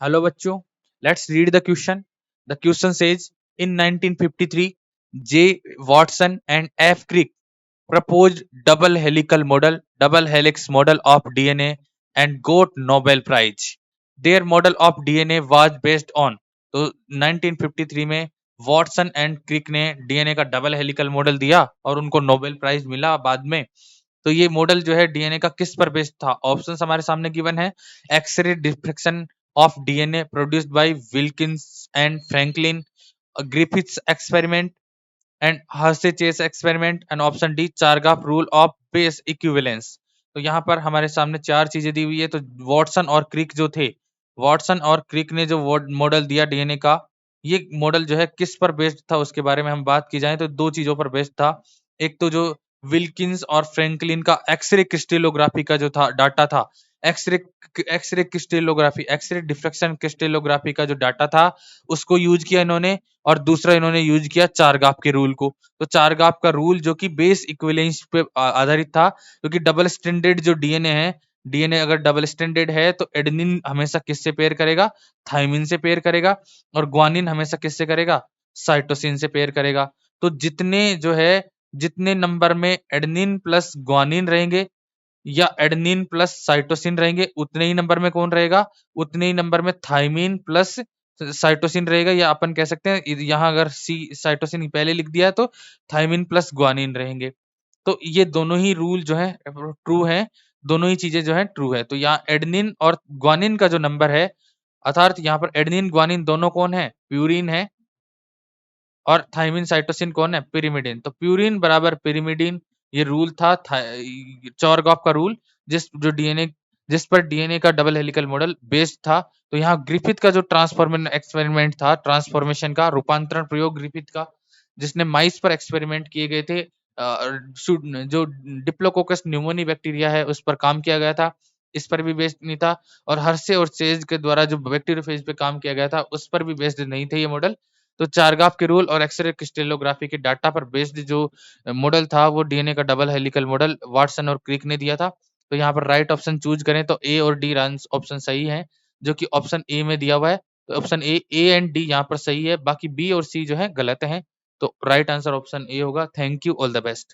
Hello बच्चों, let's read the question. The question says, in 1953, J. Watson and F. Crick proposed double helix model of DNA and got Nobel Prize. Their model of DNA was based on, तो 1953 में Watson and Crick ने DNA का double helical model दिया और उनको Nobel prize मिला बाद में। तो ये मॉडल जो है डीएनए का किस पर बेस्ड था? ऑप्शंस हमारे सामने गिवन है। X ray diffraction of DNA produced by Wilkins and Franklin, Griffith's experiment and Hershey Chase experiment, and option D Chargaff rule of base equivalence. तो यहाँ पर हमारे सामने चार चीजें दी हुई है। तो वॉटसन और क्रिक जो थे, वॉटसन और क्रिक ने जो मॉडल दिया डीएनए का, ये मॉडल जो है किस पर बेस्ड था उसके बारे में हम बात की जाए तो दो चीजों पर बेस्ड था। एक तो जो विल्किंस और फ्रैंकलिन का एक्सरे क्रिस्टलोग्राफी का जो था डाटा था, X ray X ray crystallography, X ray diffraction crystallography का जो डाटा था उसको यूज किया इन्होंने। और दूसरा इन्होंने यूज किया चारगाफ के रूल को। तो चारगाफ का रूल जो कि बेस इक्विवेलेंस पे आधारित था, क्योंकि डबल स्टैंडर्ड जो डीएनए है, डीएनए अगर डबल स्टैंडर्ड है तो एडेनिन हमेशा किससे पेयर करेगा? थाइमिन से पेयर करेगा। और ग्वानिन हमेशा किससे करेगा? साइटोसिन से पेयर करेगा। तो जितने नंबर में एडेनिन प्लस ग्वानिन रहेंगे या एडेनिन प्लस साइटोसिन रहेंगे, उतने ही नंबर में कौन रहेगा? उतने ही नंबर में थाइमिन प्लस साइटोसिन रहेगा। या अपन कह सकते हैं यहाँ अगर सी साइटोसिन पहले लिख दिया है तो थाइमिन प्लस ग्वानिन रहेंगे। तो ये दोनों ही रूल जो है ट्रू है, दोनों ही चीजें जो है ट्रू है। तो यहाँ एडेनिन और ग्वानिन का जो नंबर है, अर्थात यहाँ पर एडेनिन ग्वानिन दोनों कौन है? प्यूरिन है। और थाइमिन साइटोसिन कौन है? पिरिमिडिन। तो प्यूरिन बराबर पिरिमिडिन, ये रूल था चौरगॉफ का रूल, जिस पर डीएनए का डबल हेलिकल मॉडल बेस्ड था। तो यहाँ ग्रिफिथ का जो ट्रांसफॉर्मेशन एक्सपेरिमेंट था, ट्रांसफॉर्मेशन का रूपांतरण प्रयोग ग्रिफिथ का, जिसने माइस पर एक्सपेरिमेंट किए गए थे, जो डिप्लोकोकस न्यूमोनी बैक्टीरिया है उस पर काम किया गया था, इस पर भी बेस्ड नहीं था। और हर्से और चेज के द्वारा जो बैक्टीरियोफेज पे काम किया गया था उस पर भी बेस्ड नहीं थे ये मॉडल। तो चारगाफ के रूल और एक्सरे क्रिस्टलोग्राफी के डाटा पर बेस्ड जो मॉडल था वो डीएनए का डबल हेलिकल मॉडल वाटसन और क्रिक ने दिया था। तो यहाँ पर राइट ऑप्शन चूज करें तो ए और डी ऑप्शन सही है, जो कि ऑप्शन ए में दिया हुआ है। तो ऑप्शन ए एंड डी यहाँ पर सही है, बाकी बी और सी जो है गलत है। तो राइट आंसर ऑप्शन ए होगा। Thank you, all the best.